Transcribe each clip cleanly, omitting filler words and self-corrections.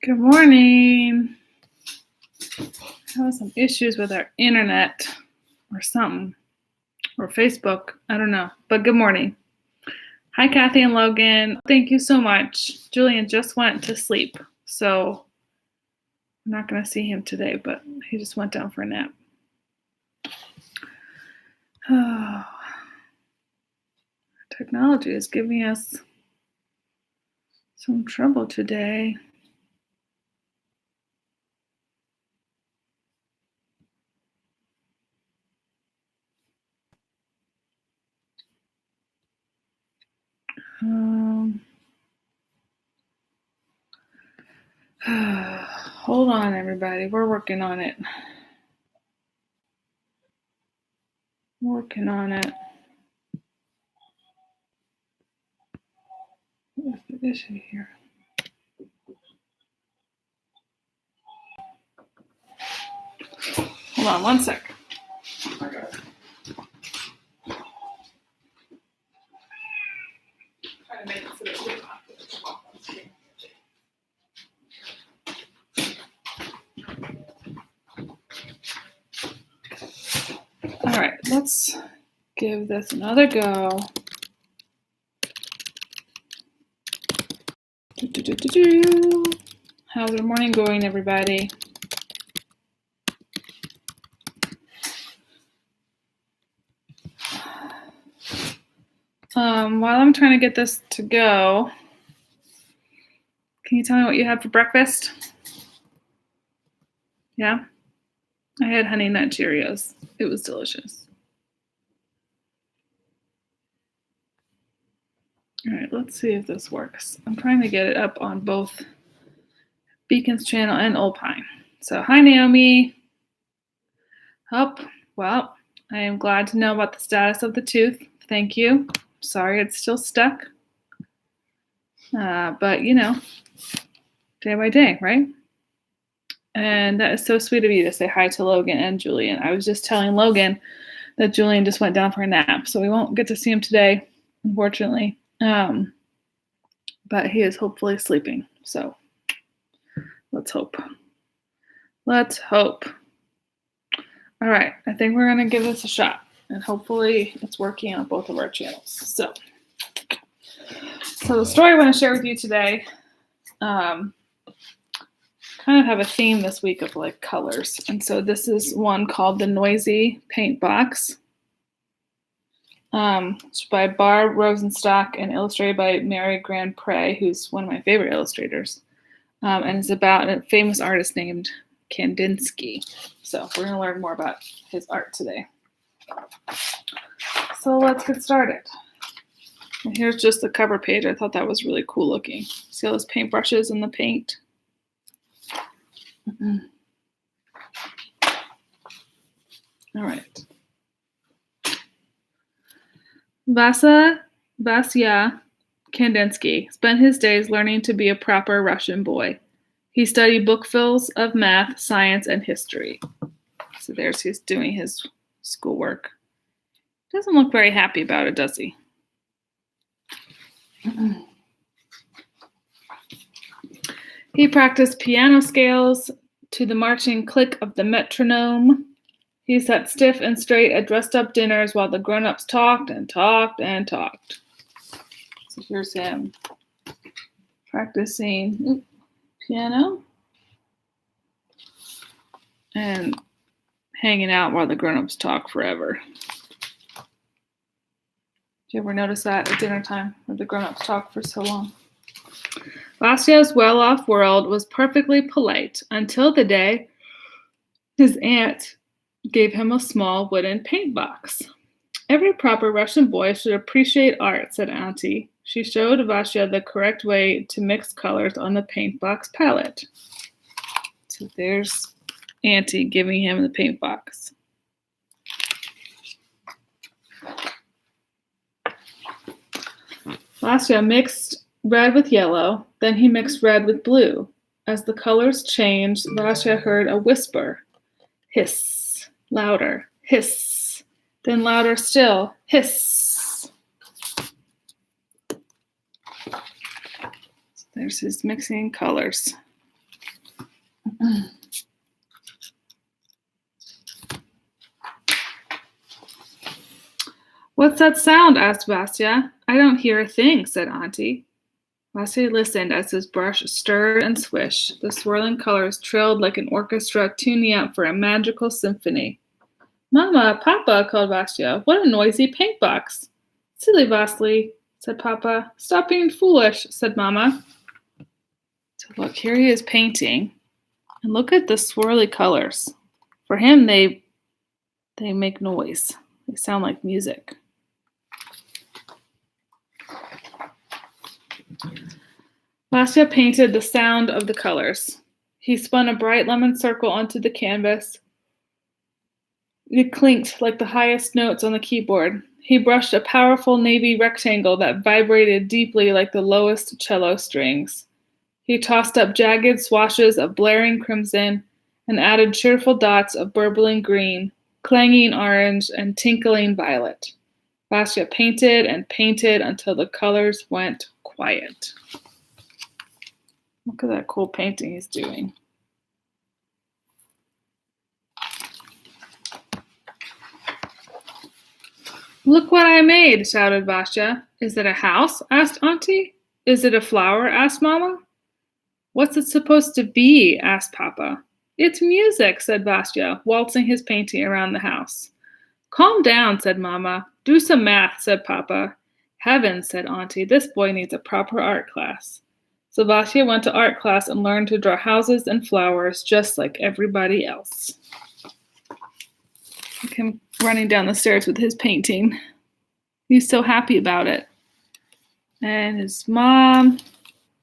Good morning. Having some issues with our internet or something, or Facebook. I don't know, but good morning. Hi, Kathy and Logan. Thank you so much. Julian just went to sleep, so I'm not going to see him today, but he just went down for a nap. Oh, technology is giving us some trouble today. Hold on, everybody. We're working on it. Working on it. What's the issue here? Hold on one sec. All right, let's give this another go. How's your morning going, everybody? While I'm trying to get this to go, can you tell me what you had for breakfast? Yeah? I had Honey Nut Cheerios. It was delicious. All right, let's see if this works. I'm trying to get it up on both Beacon's channel and Old Pine. So, hi, Naomi. Well, I am glad to know about the status of the tooth. Thank you. Sorry it's still stuck. But, you know, day by day, right? And that is so sweet of you to say hi to Logan and Julian. I was just telling Logan that Julian just went down for a nap, so we won't get to see him today, unfortunately. But he is hopefully sleeping, so let's hope. Let's hope. All right, I think we're going to give this a shot, and hopefully it's working on both of our channels. So the story I want to share with you today kind of have a theme this week of like colors. And so this is one called The Noisy Paint Box. It's by Barb Rosenstock and illustrated by Mary Grand Pré, who's one of my favorite illustrators. And it's about a famous artist named Kandinsky. So we're going to learn more about his art today. So let's get started. And here's just the cover page. I thought that was really cool looking. See all those paintbrushes and the paint? All right. Vasya Kandinsky spent his days learning to be a proper Russian boy. He studied bookfuls of math, science, and history. So there's he's doing his schoolwork. Doesn't look very happy about it, does he? He practiced piano scales to the marching click of the metronome. He sat stiff and straight at dressed-up dinners while the grown-ups talked and talked and talked. So here's him practicing piano and hanging out while the grown-ups talk forever. Do you ever notice that at dinner time where the grown-ups talk for so long? Vasya's well-off world was perfectly polite until the day his aunt gave him a small wooden paint box. Every proper Russian boy should appreciate art, said Auntie. She showed Vasya the correct way to mix colors on the paint box palette. So there's Auntie giving him the paint box. Vasya mixed red with yellow, then he mixed red with blue. As the colors changed, Vasya heard a whisper. Hiss. Louder, hiss, then louder still, hiss. There's his mixing colors. What's that sound? Asked Vasya. I don't hear a thing, said Auntie. Vasya listened as his brush stirred and swished. The swirling colors trilled like an orchestra tuning up for a magical symphony. Mama, Papa, called Vasya. What a noisy paint box. Silly Vasily, said Papa. Stop being foolish, said Mama. So look, here he is painting. And look at the swirly colors. For him, they make noise. They sound like music. Vasya painted the sound of the colors. He spun a bright lemon circle onto the canvas. It clinked like the highest notes on the keyboard. He brushed a powerful navy rectangle that vibrated deeply like the lowest cello strings. He tossed up jagged swashes of blaring crimson and added cheerful dots of burbling green, clanging orange, and tinkling violet. Vasya painted and painted until the colors went quiet. Look at that cool painting he's doing. Look what I made, shouted Vasya. Is it a house? Asked Auntie. Is it a flower? Asked Mama. What's it supposed to be? Asked Papa. It's music, said Vasya, waltzing his painting around the house. Calm down, said Mama. Do some math, said Papa. Heavens, said Auntie, this boy needs a proper art class. So Vasya went to art class and learned to draw houses and flowers just like everybody else. Look at him running down the stairs with his painting. He's so happy about it. And his mom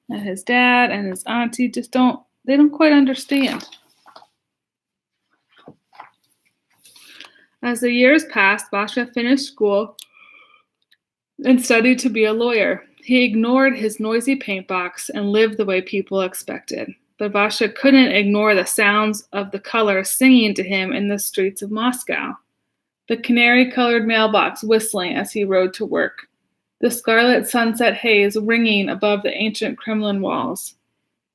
and his dad and his auntie they don't quite understand. As the years passed, Vasya finished school and studied to be a lawyer. He ignored his noisy paint box and lived the way people expected. But Vasya couldn't ignore the sounds of the colors singing to him in the streets of Moscow. The canary-colored mailbox whistling as he rode to work. The scarlet sunset haze ringing above the ancient Kremlin walls.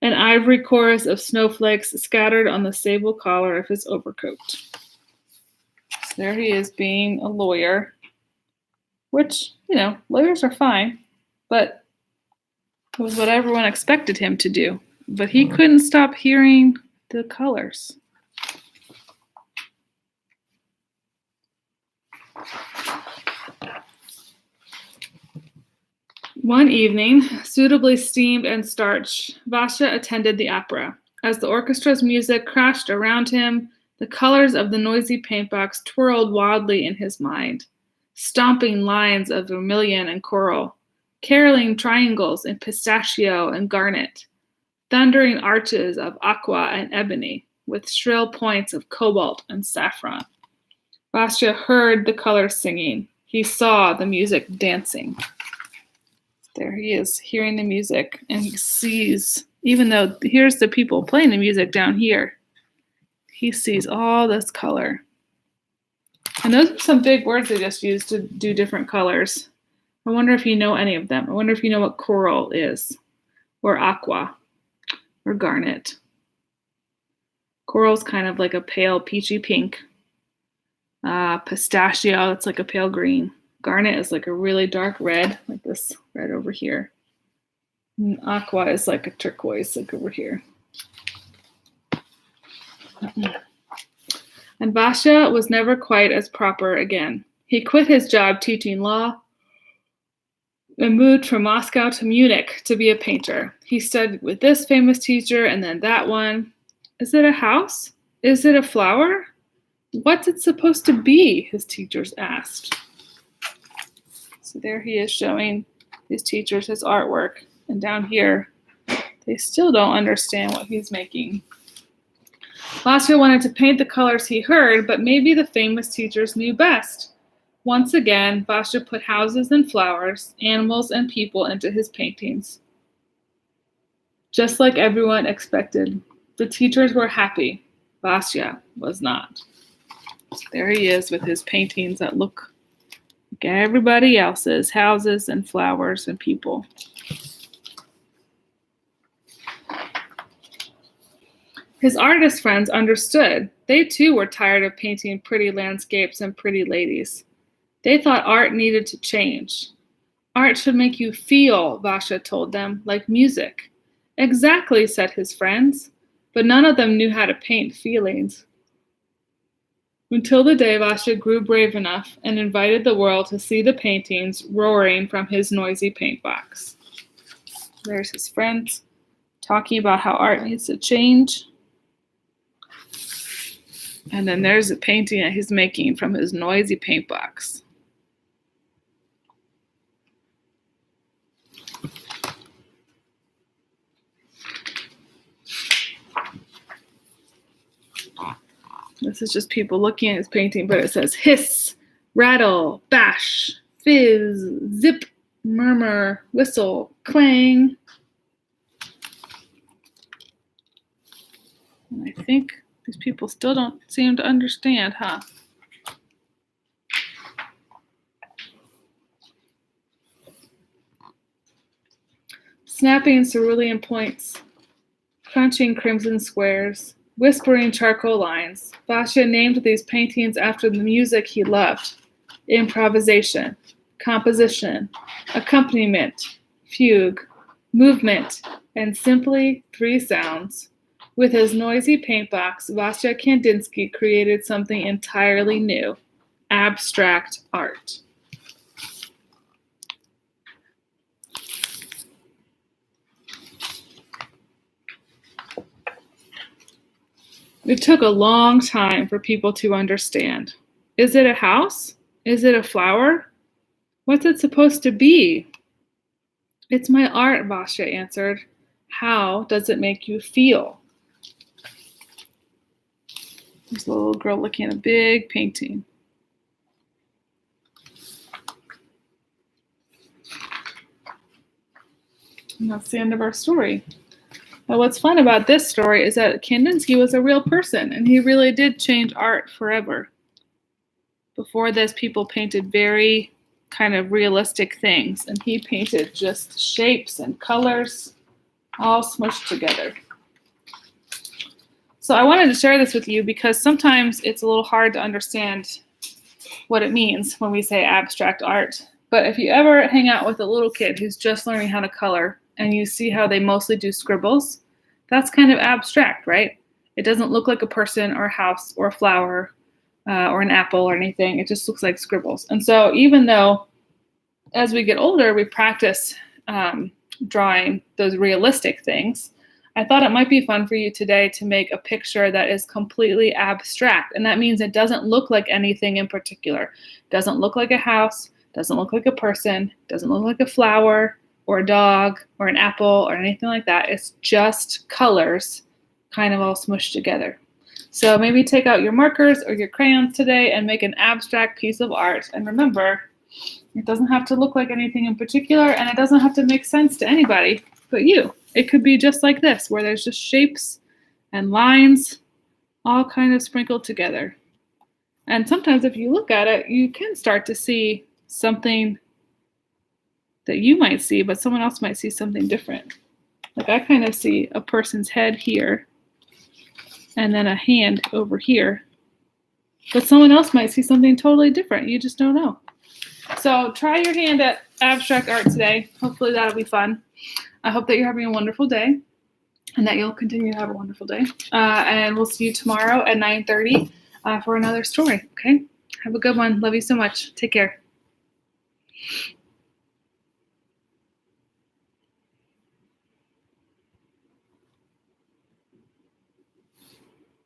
An ivory chorus of snowflakes scattered on the sable collar of his overcoat. So there he is being a lawyer, which, lawyers are fine, but it was what everyone expected him to do. But he couldn't stop hearing the colors. One evening, suitably steamed and starched, Vasya attended the opera. As the orchestra's music crashed around him, the colors of the noisy paintbox twirled wildly in his mind. Stomping lines of vermilion and coral, caroling triangles in pistachio and garnet, thundering arches of aqua and ebony, with shrill points of cobalt and saffron. Vasya heard the colors singing. He saw the music dancing. There he is, hearing the music, and he sees, even though here's the people playing the music down here, he sees all this color. And those are some big words they just used to do different colors. I wonder if you know any of them. I wonder if you know what coral is, or aqua, or garnet. Coral's kind of like a pale peachy pink. Pistachio, it's like a pale green. Garnet is like a really dark red, like this red over here. And aqua is like a turquoise, like over here. And Vasya was never quite as proper again. He quit his job teaching law and moved from Moscow to Munich to be a painter. He studied with this famous teacher and then that one. Is it a house? Is it a flower? What's it supposed to be? His teachers asked. So there he is showing his teachers his artwork. And down here, they still don't understand what he's making. Vasya wanted to paint the colors he heard, but maybe the famous teachers knew best. Once again, Vasya put houses and flowers, animals and people into his paintings. Just like everyone expected, the teachers were happy. Vasya was not. So there he is with his paintings that look like everybody else's, houses and flowers and people. His artist friends understood. They too were tired of painting pretty landscapes and pretty ladies. They thought art needed to change. Art should make you feel, Vasha told them, like music. Exactly, said his friends, but none of them knew how to paint feelings. Until the day Vasha grew brave enough and invited the world to see the paintings roaring from his noisy paint box. There's his friends talking about how art needs to change. And then there's a painting that he's making from his noisy paint box. This is just people looking at his painting, but it says hiss, rattle, bash, fizz, zip, murmur, whistle, clang. And I think these people still don't seem to understand, huh? Snapping cerulean points, crunching crimson squares, whispering charcoal lines, Vasha named these paintings after the music he loved: improvisation, composition, accompaniment, fugue, movement, and simply 3 sounds. With his noisy paint box, Vasya Kandinsky created something entirely new: abstract art. It took a long time for people to understand. Is it a house? Is it a flower? What's it supposed to be? It's my art, Vasya answered. How does it make you feel? There's a little girl looking at a big painting. And that's the end of our story. Now, what's fun about this story is that Kandinsky was a real person, and he really did change art forever. Before this, people painted very kind of realistic things, and he painted just shapes and colors all smushed together. So I wanted to share this with you because sometimes it's a little hard to understand what it means when we say abstract art. But if you ever hang out with a little kid who's just learning how to color and you see how they mostly do scribbles, that's kind of abstract, right? It doesn't look like a person or a house or a flower or an apple or anything. It just looks like scribbles. And so even though as we get older, we practice drawing those realistic things, I thought it might be fun for you today to make a picture that is completely abstract. And that means it doesn't look like anything in particular. It doesn't look like a house, doesn't look like a person, doesn't look like a flower or a dog or an apple or anything like that. It's just colors kind of all smushed together. So maybe take out your markers or your crayons today and make an abstract piece of art. And remember, it doesn't have to look like anything in particular, and it doesn't have to make sense to anybody but you. It could be just like this, where there's just shapes and lines all kind of sprinkled together. And sometimes if you look at it, you can start to see something that you might see, but someone else might see something different. Like I kind of see a person's head here and then a hand over here, but someone else might see something totally different. You just don't know. So try your hand at abstract art today. Hopefully that'll be fun. I hope that you're having a wonderful day and that you'll continue to have a wonderful day. And we'll see you tomorrow at 9:30 for another story, okay? Have a good one. Love you so much. Take care.